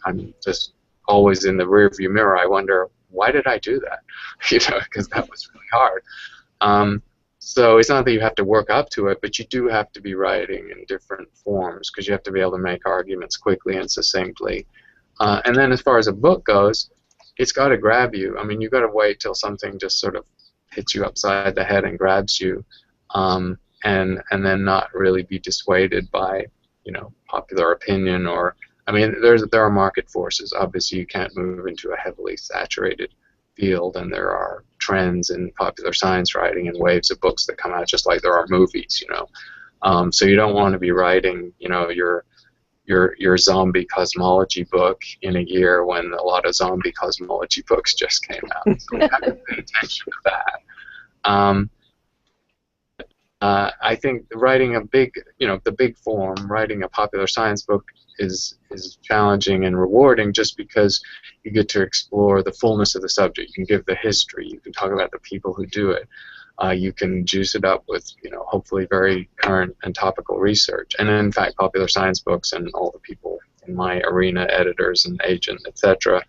I'm just always in the rearview mirror. I wonder, why did I do that? Because that was really hard. So it's not that you have to work up to it, but you do have to be writing in different forms because you have to be able to make arguments quickly and succinctly. And then as far as a book goes, it's got to grab you. I mean, you've got to wait till something just sort of hits you upside the head and grabs you, and then not really be dissuaded by popular opinion there are market forces. Obviously, you can't move into a heavily saturated field, and there are trends in popular science writing and waves of books that come out just like there are movies. So you don't want to be writing your zombie cosmology book in a year when a lot of zombie cosmology books just came out. So we have to pay attention to that. I think writing the big form, writing a popular science book is challenging and rewarding just because you get to explore the fullness of the subject. You can give the history. You can talk about the people who do it. You can juice it up with, hopefully very current and topical research. And in fact, popular science books and all the people in my arena, editors and agents, etc.,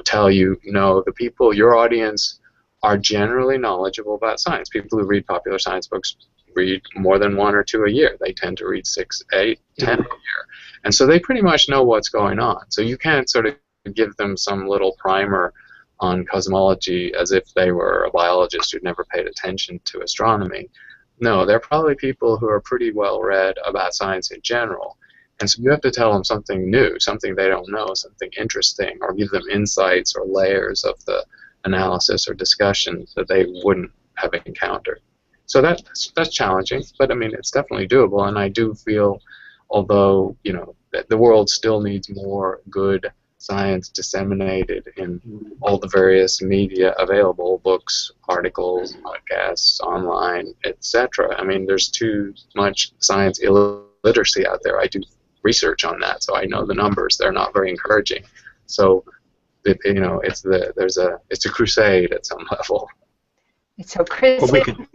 tell you, the people, your audience, are generally knowledgeable about science. People who read popular science books read more than 1 or 2 a year. They tend to read 6, 8, 10 a year. And so they pretty much know what's going on. So you can't sort of give them some little primer on cosmology as if they were a biologist who'd never paid attention to astronomy. No, they're probably people who are pretty well read about science in general. And so you have to tell them something new, something they don't know, something interesting, or give them insights or layers of the analysis or discussion that they wouldn't have encountered. So that's challenging, but I mean, it's definitely doable, and I do feel, although, that the world still needs more good science disseminated in all the various media available, books, articles, podcasts, online, etc. I mean, there's too much science illiteracy out there. I do research on that, so I know the numbers. They're not very encouraging. So, it's a crusade at some level. So Chris,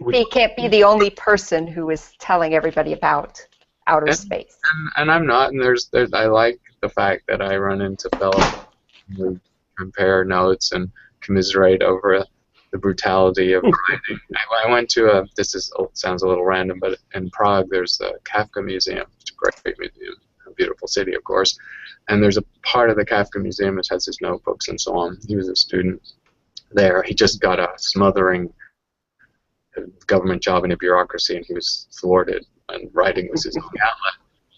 he can't be the only person who is telling everybody about outer space. And I'm not, and I like the fact that I run into fellows who compare notes and commiserate over the brutality of writing. I went to sounds a little random, but in Prague there's the Kafka Museum. It's a great museum, a beautiful city, of course. And there's a part of the Kafka Museum that has his notebooks and so on. He was a student there. He just got a smothering government job in a bureaucracy, and he was thwarted, and writing was his only outlet.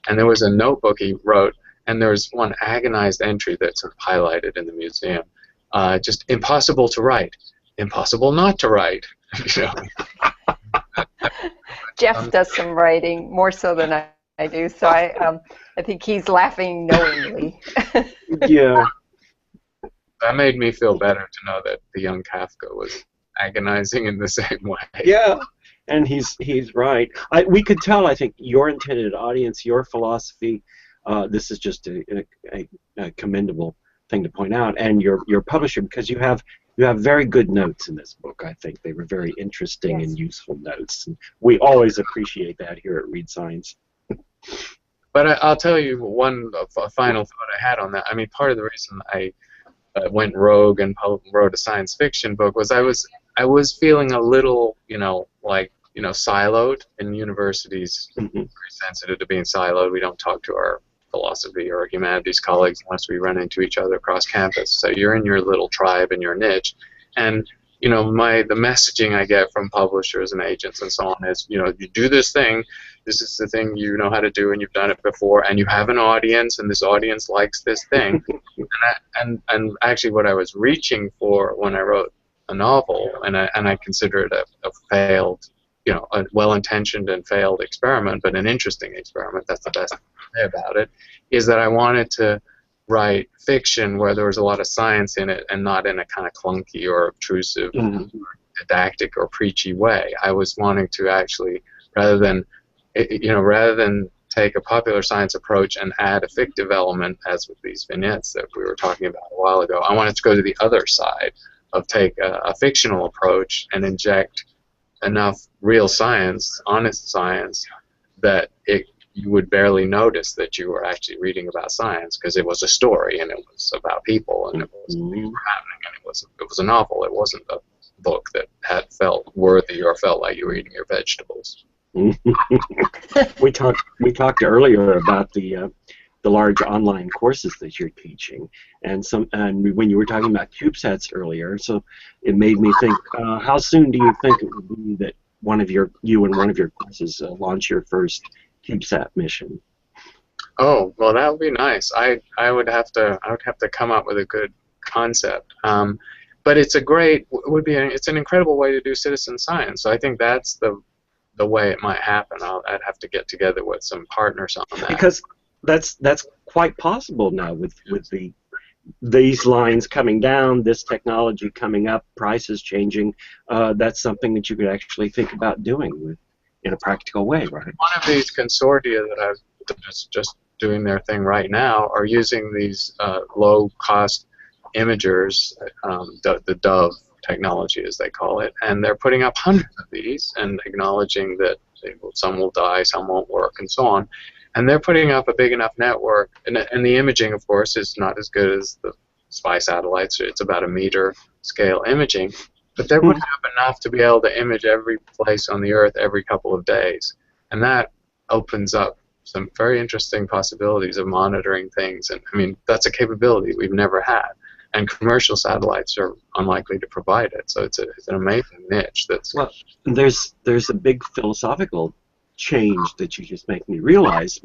And there was a notebook he wrote, and there was one agonized entry that's highlighted in the museum. Just impossible to write, impossible not to write. Jeff does some writing, more so than I do, so I think he's laughing knowingly. Yeah. That made me feel better to know that the young Kafka was agonizing in the same way. Yeah, And he's right. We could tell, I think, your intended audience, your philosophy. This is just a commendable thing to point out, and your publisher, because you have very good notes in this book. I think they were very interesting Yes. and useful notes, and we always appreciate that here at Read Science. But I'll tell you one final thought I had on that. I mean, part of the reason I went rogue and wrote a science fiction book was I was feeling a little, siloed in universities. Very sensitive to being siloed. We don't talk to our philosophy or humanities colleagues unless we run into each other across campus. So you're in your little tribe and your niche, and the messaging I get from publishers and agents and so on is, you do this thing, this is the thing you know how to do and you've done it before, and you have an audience, and this audience likes this thing. and actually what I was reaching for when I wrote a novel, and I consider it a failed, a well-intentioned and failed experiment, but an interesting experiment, that's the best thing about it, is that I wanted to write fiction where there was a lot of science in it and not in a kind of clunky or obtrusive, didactic or preachy way. I was wanting to actually, rather than take a popular science approach and add a fictive element, as with these vignettes that we were talking about a while ago, I wanted to go to the other side of take a fictional approach and inject enough real science, honest science, that you would barely notice that you were actually reading about science, because it was a story and it was about people and it was things were happening, and it was a novel. It wasn't a book that had felt worthy or felt like you were eating your vegetables. We talked earlier about the large online courses that you're teaching, and when you were talking about CubeSats earlier, so it made me think, how soon do you think it would be that you and one of your courses launch your first CubeSat mission? Oh, well, that would be nice. I would have to come up with a good concept. But it's it's an incredible way to do citizen science. So I think that's the way it might happen. I'd have to get together with some partners on that. Because that's quite possible now with these lines coming down, this technology coming up, prices changing. That's something that you could actually think about doing in a practical way, right? One of these consortia that just doing their thing right now are using these low-cost imagers, the Dove technology, as they call it, and they're putting up hundreds of these and acknowledging that some will die, some won't work, and so on. And they're putting up a big enough network, and the imaging, of course, is not as good as the spy satellites. It's about a meter scale imaging, but they're putting up enough to be able to image every place on the Earth every couple of days, and that opens up some very interesting possibilities of monitoring things. And I mean, that's a capability we've never had, and commercial satellites are unlikely to provide it. So it's an amazing niche. Well, there's a big philosophical change that you just make me realize.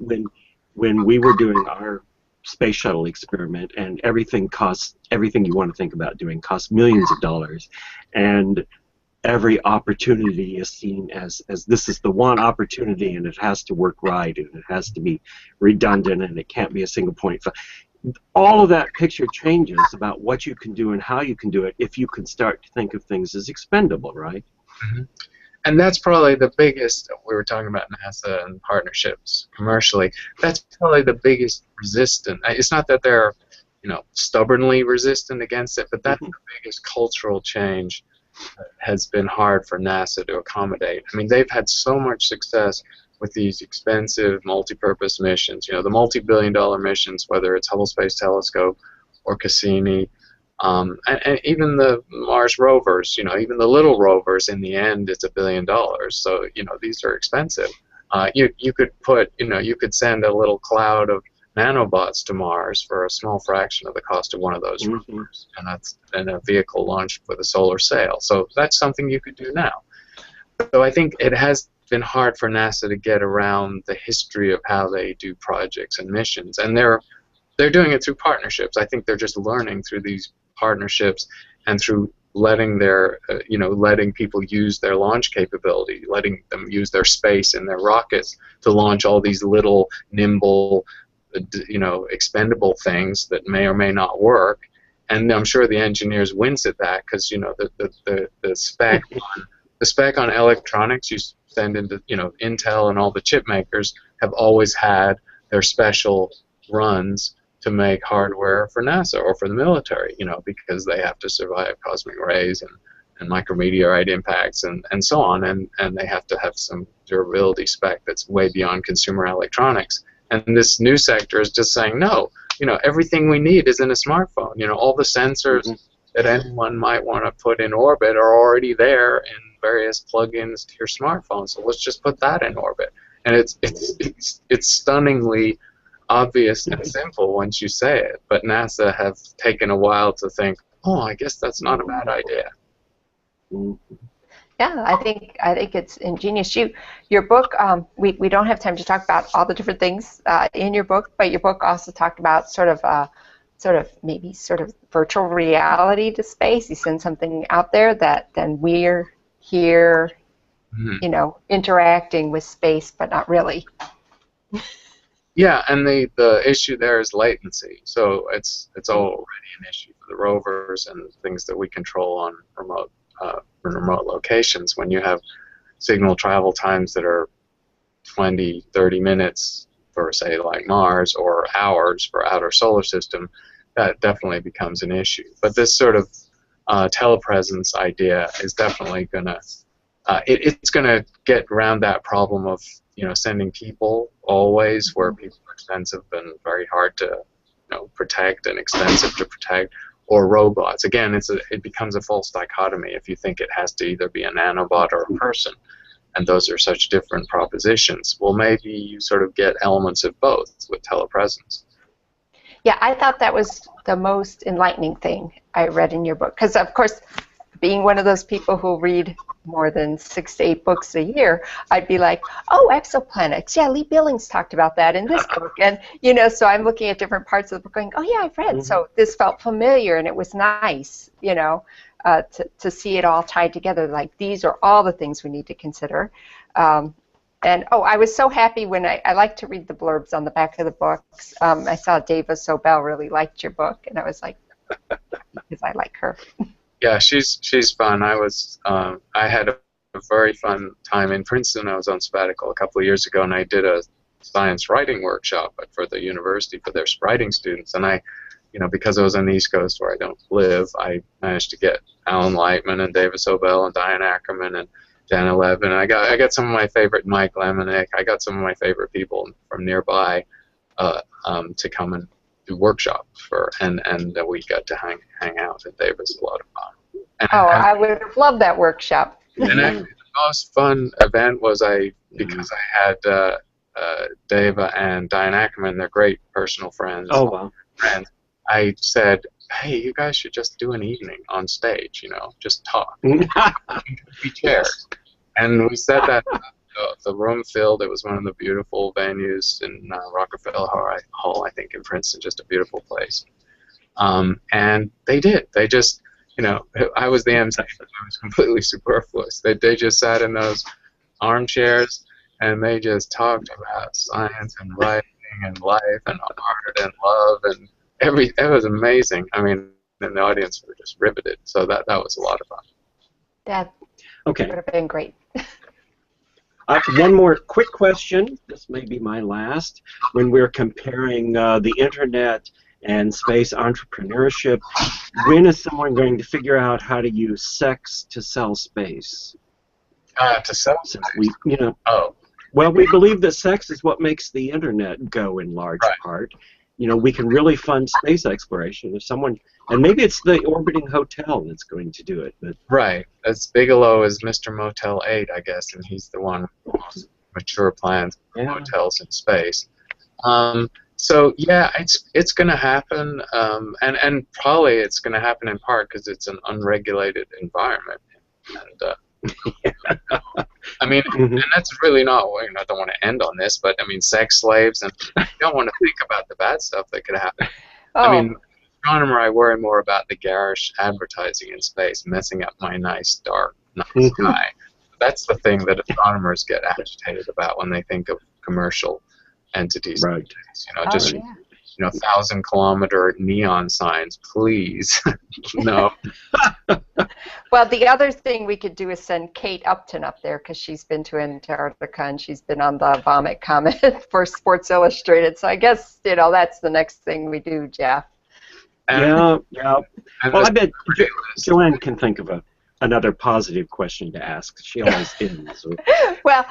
When we were doing our space shuttle experiment, and everything you want to think about doing costs millions of dollars, and every opportunity is seen as this is the one opportunity, and it has to work right, and it has to be redundant, and it can't be a single point. All of that picture changes about what you can do and how you can do it if you can start to think of things as expendable, right? Mm-hmm. And that's probably the biggest, we were talking about NASA and partnerships commercially, that's probably the biggest resistance. It's not that they're, stubbornly resistant against it, but that's the biggest cultural change that has been hard for NASA to accommodate. I mean, they've had so much success with these expensive multi-purpose missions, the multi-billion-dollar missions, whether it's Hubble Space Telescope or Cassini, and even the Mars rovers, even the little rovers, in the end, it's $1 billion. So, these are expensive. You could put, you could send a little cloud of nanobots to Mars for a small fraction of the cost of one of those rovers, and that's in a vehicle launched with a solar sail. So that's something you could do now. So I think it has been hard for NASA to get around the history of how they do projects and missions, and they're doing it through partnerships. I think they're just learning through these partnerships and through letting letting people use their launch capability, letting them use their space and their rockets to launch all these little nimble, expendable things that may or may not work. And I'm sure the engineers wince at that, because the spec the spec on electronics you send into, Intel and all the chip makers have always had their special runs to make hardware for NASA or for the military, because they have to survive cosmic rays and micrometeorite impacts and so on, and they have to have some durability spec that's way beyond consumer electronics. And this new sector is just saying, no, everything we need is in a smartphone. All the sensors that anyone might want to put in orbit are already there in various plugins to your smartphone. So let's just put that in orbit. And it's stunningly obvious and simple once you say it. But NASA have taken a while to think, oh, I guess that's not a bad idea. Yeah, I think it's ingenious. Your book, we don't have time to talk about all the different things in your book, but your book also talked about sort of virtual reality to space. You send something out there that then we're here, interacting with space, but not really. Yeah, and the issue there is latency. So it's already an issue for the rovers and things that we control on remote locations. When you have signal travel times that are 20, 30 minutes for, say, like Mars, or hours for outer solar system, that definitely becomes an issue. But this sort of telepresence idea is definitely going to it's going to get around that problem of sending people always, where people are expensive and very hard to protect and expensive to protect, or robots. Again, it becomes a false dichotomy if you think it has to either be a nanobot or a person, and those are such different propositions. Well, maybe you sort of get elements of both with telepresence. Yeah, I thought that was the most enlightening thing I read in your book, because of course, being one of those people who read more than 6 to 8 books a year, I'd be like, oh, exoplanets. Yeah, Lee Billings talked about that in this book. And, so I'm looking at different parts of the book going, oh, yeah, I've read. So this felt familiar, and it was nice, to see it all tied together. Like, these are all the things we need to consider. I was so happy when I like to read the blurbs on the back of the books. I saw Dava Sobel really liked your book, and I was like, because I like her. Yeah, she's fun. I had a very fun time in Princeton. I was on sabbatical a couple of years ago, and I did a science writing workshop for the university for their writing students. And I, because I was on the East Coast where I don't live, I managed to get Alan Lightman and David Sobel and Diane Ackerman and Jana Levin. And I got some of my favorite, Mike Lemonick. I got some of my favorite people from nearby to come and do workshops and we got to hang out, and Dave was a lot of fun. And I would have loved that workshop. And actually, the most fun event was because I had Dava and Diane Ackerman, they're great personal friends. Oh, wow. Friends. I said, hey, you guys should just do an evening on stage, just talk. Be chairs. And we said that. The room filled. It was one of the beautiful venues in Rockefeller Hall, I think, in Princeton. Just a beautiful place. And they did. They just, I was the MC. I was completely superfluous. They just sat in those armchairs, and they just talked about science and writing and life and art and love and it was amazing. I mean, and the audience were just riveted. So that was a lot of fun. That would have been great. One more quick question. This may be my last. When we're comparing the internet and space entrepreneurship, when is someone going to figure out how to use sex to sell space? To sell space? Well, we believe that sex is what makes the internet go in large part. We can really fund space exploration if someone, and maybe it's the orbiting hotel that's going to do it. But right. As Bigelow is Mr. Motel 8, I guess, and he's the one with the most mature plans for hotels in space. So yeah, it's going to happen, and probably it's going to happen in part because it's an unregulated environment, and I mean, and that's really not. I don't want to end on this, but I mean, sex slaves, and you don't want to think about the bad stuff that could happen. I mean, astronomer, I worry more about the garish advertising in space messing up my nice dark night sky. That's the thing that astronomers get agitated about when they think of commercial entities. Right. Just 1,000-kilometer neon signs, please. No. Well, the other thing we could do is send Kate Upton up there because she's been to Antarctica and she's been on the Vomit Comet for Sports Illustrated. So I guess, that's the next thing we do, Jeff. Yeah, yeah. Well, I bet Joanne can think of another positive question to ask. She always is. Well,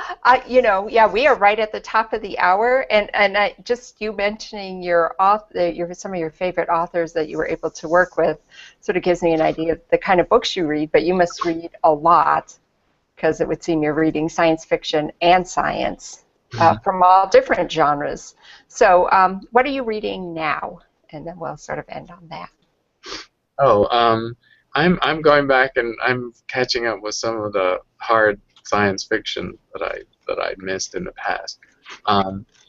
yeah, we are right at the top of the hour, and just you mentioning some of your favorite authors that you were able to work with sort of gives me an idea of the kind of books you read, but you must read a lot because it would seem you're reading science fiction and science from all different genres. So what are you reading now? And then we'll sort of end on that. I'm going back and I'm catching up with some of the hard science fiction that I missed in the past.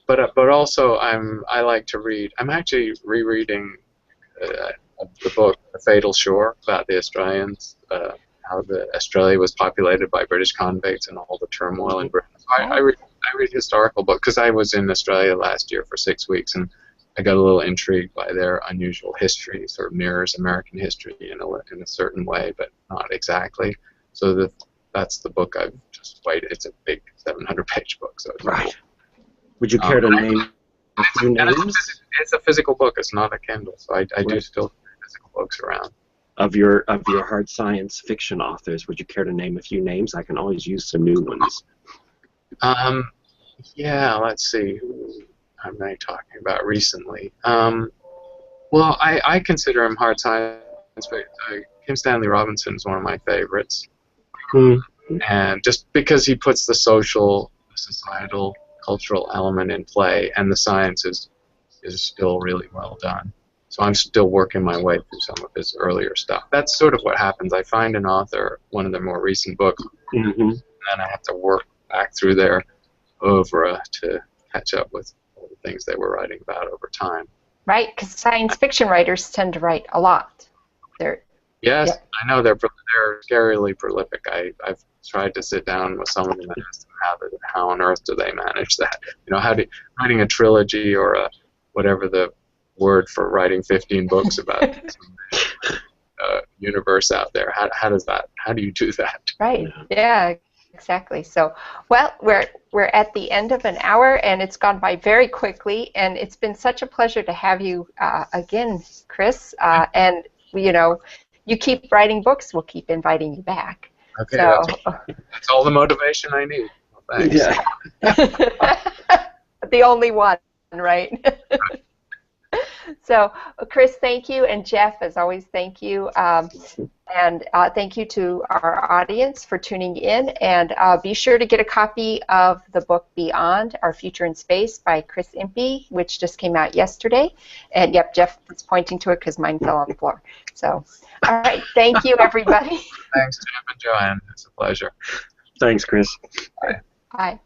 But also I like to read. I'm actually rereading the book The Fatal Shore about the Australians, how Australia was populated by British convicts and all the turmoil in Britain. So I read historical books because I was in Australia last year for 6 weeks and I got a little intrigued by their unusual history. Sort of mirrors American history in a certain way, but not exactly. So that's the book I've just waited. It's a big 700-page book. So it's right. Cool. Would you care to name a few names? It's a physical book. It's not a Kindle. So I do still have physical books around. Of your hard science fiction authors, would you care to name a few names? I can always use some new ones. Yeah. Let's see. Am I talking about recently? Well, I consider him hard science, but Kim Stanley Robinson is one of my favorites. And just because he puts the social, societal, cultural element in play, and the science is still really well done. So I'm still working my way through some of his earlier stuff. That's sort of what happens. I find an author, one of their more recent books, and then I have to work back through their oeuvre to catch up with all the things they were writing about over time. Right, because science fiction writers tend to write a lot. Yes, yeah. I know they're scarily prolific. I've tried to sit down with some of them and ask them how on earth do they manage that? Writing a trilogy or whatever the word for writing 15 books about some universe out there. How do you do that? Right. Yeah. Exactly. So, well, we're at the end of an hour, and it's gone by very quickly. And it's been such a pleasure to have you again, Chris. And you keep writing books. We'll keep inviting you back. Okay. So, that's all the motivation I need. Well, thanks. Yeah. The only one, right? So, Chris, thank you, and Jeff, as always, thank you. And thank you to our audience for tuning in. And be sure to get a copy of the book Beyond, Our Future in Space by Chris Impey, which just came out yesterday. And, yep, Jeff is pointing to it because mine fell on the floor. So, all right, thank you, everybody. Thanks, Jeff and Joanne. It's a pleasure. Thanks, Chris. Bye. Bye.